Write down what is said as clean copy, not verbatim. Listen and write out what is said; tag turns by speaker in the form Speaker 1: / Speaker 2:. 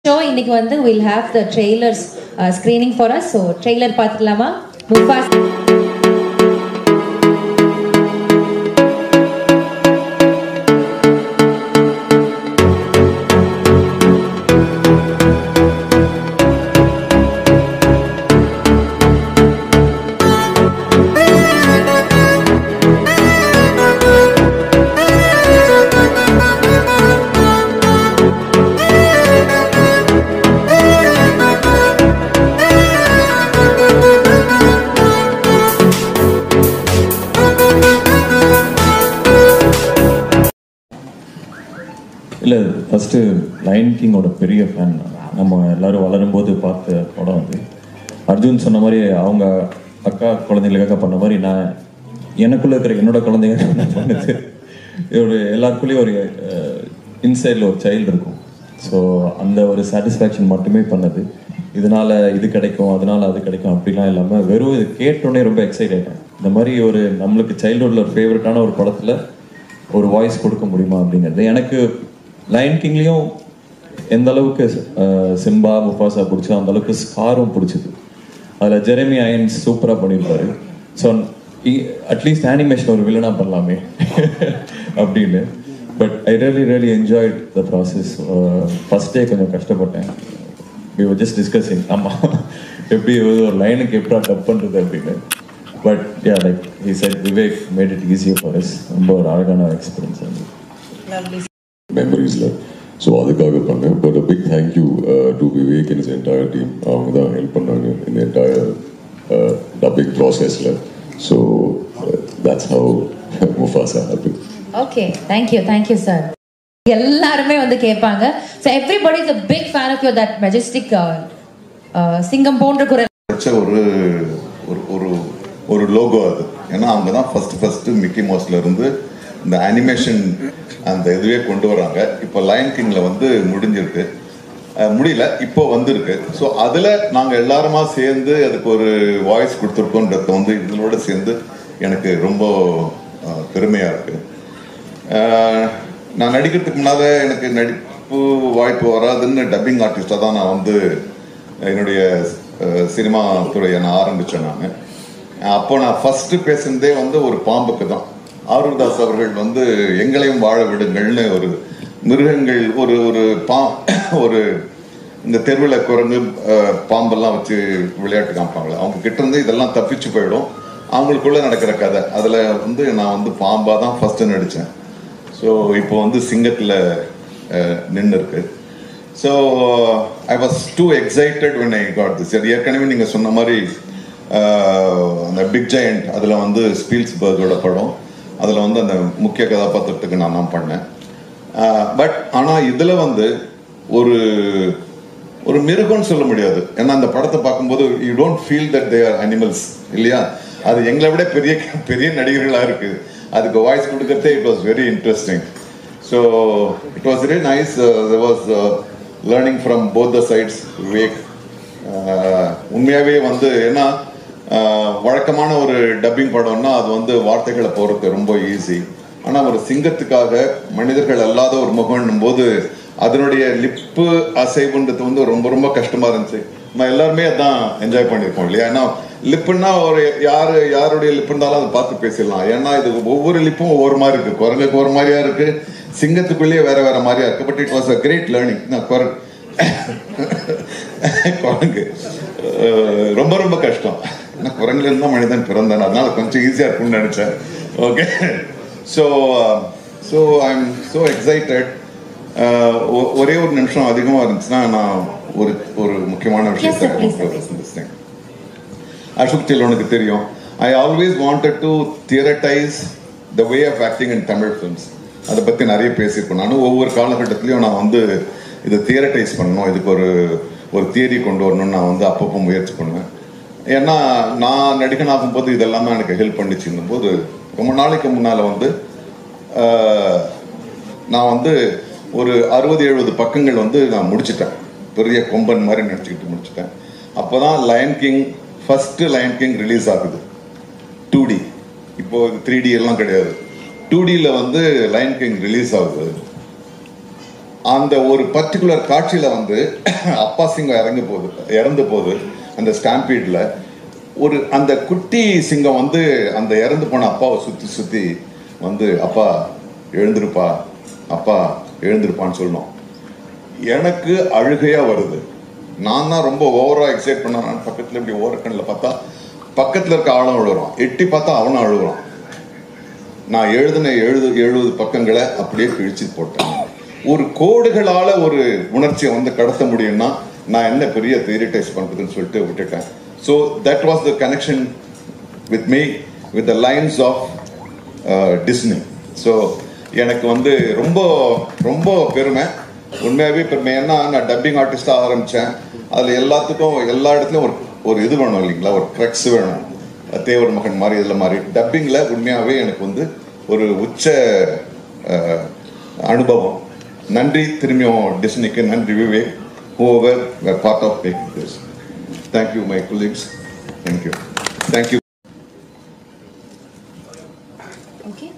Speaker 1: show இன்னைக்கு வந்து we'll have the trailers screening for us. So trailer பார்த்துக்கலாமா? Mufasa.
Speaker 2: இல்லை first line கிங்கோட பெரிய fan. நம்ம எல்லோரும் வளரும்போது பார்த்த படம் வந்து அர்ஜுன் சொன்ன மாதிரி அவங்க அக்கா குழந்தைங்களுக்காக பண்ண மாதிரி நான் எனக்குள்ளே இருக்கிற என்னோட குழந்தைங்க நான் பண்ணது. ஒரு எல்லாருக்குள்ளேயும் ஒரு இன்சைடில் ஒரு சைல்டு இருக்கும். ஸோ அந்த ஒரு சாட்டிஸ்ஃபேக்ஷன் மட்டுமே பண்ணது. இதனால் இது கிடைக்கும், அதனால் அது கிடைக்கும் அப்படிலாம் இல்லாமல் வெறும் இது கேட்டோன்னே ரொம்ப எக்ஸைட் ஆகிட்டேன். இந்த மாதிரி ஒரு நம்மளுக்கு சைல்டுஹுட்டில் ஒரு ஃபேவரட்டான ஒரு படத்தில் ஒரு வாய்ஸ் கொடுக்க முடியுமா அப்படிங்கிறது. எனக்கு லயன் கிங்லேயும் எந்த அளவுக்கு சிம்பா முஃபாசா பிடிச்சோ அந்த அளவுக்கு ஸ்காரும் பிடிச்சிது. அதில் ஜெரமி ஐயன்ஸ் சூப்பராக பண்ணியிருப்பாரு. ஸோ அட்லீஸ்ட் அனிமேஷன் ஒரு வில்லனாக பண்ணலாமே அப்படின்னு. But I really enjoyed the process. First day கொஞ்சம் கஷ்டப்பட்டேன். we were just discussing ஆமாம் எப்படி ஒரு லைனுக்கு எப்படா டப் பண்ணுறது அப்படின்னு. But yeah, like he said, Vivek made it easier for us. ரொம்ப ஒரு அழகான எக்ஸ்பீரியன்ஸ் அது.
Speaker 3: மெமரிஸில் ஸோ அதுக்காக பண்ணேன். But big thank you to Vivek and his entire team. அவங்க தான் ஹெல்ப் பண்ணாங்க இந்த என்டையர் டப்பிங் ப்ராசஸில். So that's how Mufasa happen.
Speaker 1: Okay, thank you sir. எல்லாருமே வந்து கேட்பாங்க. So everybody is a big fan of your that majestic சிங்கம் போன்ற குரல்.
Speaker 4: ஒரு லோகோ அது. ஏன்னா அவங்க தான் ஃபர்ஸ்ட் மிக்கி மவுஸ்ல இருந்து இந்த அனிமேஷன் அந்த இதுவே கொண்டு வராங்க. இப்போ லயன் கிங்ல வந்து முடிஞ்சிருக்கு, முடியல, இப்போ வந்திருக்கு. ஸோ அதில் நாங்கள் எல்லாருமா சேர்ந்து அதுக்கு ஒரு வாய்ஸ் கொடுத்துருக்கோன்றத வந்து இதோட சேர்ந்து எனக்கு ரொம்ப பெருமையாக இருக்கு. நான் நடிக்கிறதுக்கு முன்னால எனக்கு நடிப்பு வாய்ப்பு வராதுன்னு டப்பிங் ஆர்டிஸ்டாக தான் நான் வந்து என்னுடைய சினிமா துறையை நான் ஆரம்பித்தேன். அப்போ நான் ஃபஸ்ட்டு பேசுனதே வந்து ஒரு பாம்புக்கு தான். ஆரூர்தாஸ் அவர்கள் வந்து எங்களையும் வாழ விடுங்கள்னு ஒரு மிருகங்கள் ஒரு இந்த தெருவில் குரங்கு பாம்பெல்லாம் வச்சு விளையாட்டு காமிப்பாங்களே, அவங்க கிட்ட இருந்து இதெல்லாம் தப்பிச்சு போயிடும். அவங்களுக்குள்ள நடக்கிற கதை அதில் வந்து நான் வந்து பாம்பாக தான் ஃபஸ்ட்டு நடித்தேன். ஸோ இப்போ வந்து சிங்கத்தில் நின்று இருக்கு. So I was two excited when I got this. ஏற்கனவே நீங்கள் சொன்ன மாதிரி அந்த பிக் ஜெயண்ட் அதில் வந்து ஸ்பீல்ஸ்பர்கோட படம், அதில் வந்து அந்த முக்கிய கதாபாத்திரத்துக்கு நான் தான் பண்ணேன். பட் ஆனால் இதில் வந்து ஒரு மிருகம்னு சொல்ல முடியாது. ஏன்னா அந்த படத்தை பார்க்கும்போது you don't feel that they are animals இல்லையா. அது எங்களை விட பெரிய பெரிய நடிகர்களாக இருக்குது. அதுக்கு வாய்ஸ் கொடுக்கறதே it was very interesting. So it was very nice. there was learning from both the sides. Vivek உண்மையாகவே வந்து ஏன்னா வழக்கமான ஒரு டப்பிங் படம்னா அது வந்து வார்த்தைகளை போகிறது ரொம்ப ஈஸி. ஆனால் ஒரு சிங்கத்துக்காக மனிதர்கள் அல்லாத ஒரு முகம்னும் போது அதனுடைய லிப்பு அசைவுன்றது வந்து ரொம்ப ரொம்ப கஷ்டமாக இருந்துச்சு. நம்ம எல்லாருமே அதான் என்ஜாய் பண்ணியிருக்கோம் இல்லையா. ஏன்னா லிப்புன்னா ஒரு யாருடைய லிப்பு இருந்தாலும் அதை பார்த்து பேசிடலாம். ஏன்னா இது ஒவ்வொரு லிப்பும் ஒவ்வொரு மாதிரி இருக்குது. குரங்குக்கு ஒரு மாதிரியா இருக்குது, சிங்கத்துக்குள்ளேயே வேற வேற மாதிரியா இருக்குது. But it was a great learning. குரங்கு ரொம்ப ரொம்ப கஷ்டம். ஏன்னா குரங்குல இருந்தால் மனிதன் பிறந்தான், அதனால கொஞ்சம் ஈஸியாக இருக்கும்னு நினச்சேன். Okay, so I am so excited. ஒரே ஒரு நிமிஷம் அதிகமாக இருந்துச்சுன்னா நான் ஒரு முக்கியமான விஷயத்தை அசோக் செல்வனுக்கு தெரியும். I always wanted to theorise the way of acting in Tamil films. அதை பற்றி நிறைய பேசியிருக்கேன். நானும் ஒவ்வொரு காலகட்டத்திலையும் நான் வந்து இதை தியரட்டைஸ் பண்ணணும், இதுக்கு ஒரு தியரி கொண்டு வரணும்னு நான் வந்து அப்பப்போ முயற்சி பண்ணுவேன். ஏன்னா நான் நடிகனாகும் போது இதெல்லாமே எனக்கு ஹெல்ப் பண்ணிச்சுன்னும் போது ரொம்ப நாளைக்கு முன்னால் வந்து நான் வந்து ஒரு 60-70 பக்கங்கள் வந்து நான் முடிச்சிட்டேன். பெரிய கொம்பன் மாதிரி நடிச்சுக்கிட்டு முடிச்சிட்டேன். அப்போ தான் lion king first lion king release ஆகுது 2D. இப்போ 3D எல்லாம் கிடையாது. 2Dயில் வந்து லயன் கிங் ரிலீஸ் ஆகுது. அந்த ஒரு பர்டிகுலர் காட்சியில வந்து அப்பா சிங்கம் இறந்து போகுது அந்த ஸ்டாம்பீட்ல. ஒரு அந்த குட்டி சிங்கம் வந்து அந்த இறந்து போன அப்பாவை சுத்தி சுத்தி வந்து அப்பா எழுந்திருப்பா, அப்பா எழுந்திருப்பான்னு சொல்லணும். எனக்கு அழுகையா வருது. நான் தான் ரொம்ப ஓவரா எக்ஸைட் பண்ண. நான் பக்கத்துல இப்படி ஓரக்கண்ணில் பார்த்தா பக்கத்துல இருக்க ஆளும் அழுகுறான், எட்டி பார்த்தா அவனும் அழுகுறான். நான் எழுதின 70 பக்கங்களை அப்படியே கிழிச்சு போட்டேன். ஒரு கோடுகளால ஒரு உணர்ச்சியை வந்து கடத்த முடியும்னா நான் என்ன பெரிய தியரிட்டைஸ் பண்றதுன்னு சொல்லிட்டு விட்டுட்டேன். So that was the connection with me with the lions of Disney. ஸோ எனக்கு வந்து ரொம்ப ரொம்ப பெருமை, உண்மையாகவே பெருமை. ஏன்னா நான் டப்பிங் ஆர்டிஸ்டாக ஆரம்பித்தேன். அதில் எல்லாத்துக்கும் எல்லா இடத்துலையும் ஒரு இது வேணும் இல்லைங்களா, ஒரு க்ரெக்ஸ் வேணும். தேவர் மகன் மாதிரி இதில் மாதிரி டப்பிங்கில் உண்மையாகவே எனக்கு வந்து ஒரு உச்ச அனுபவம். நன்றி திரும்பியும் டிஸ்னிக்கு, நன்றி Vivek, whoever were part of making this. Thank you my colleagues. Thank you. Thank you.
Speaker 1: Okay.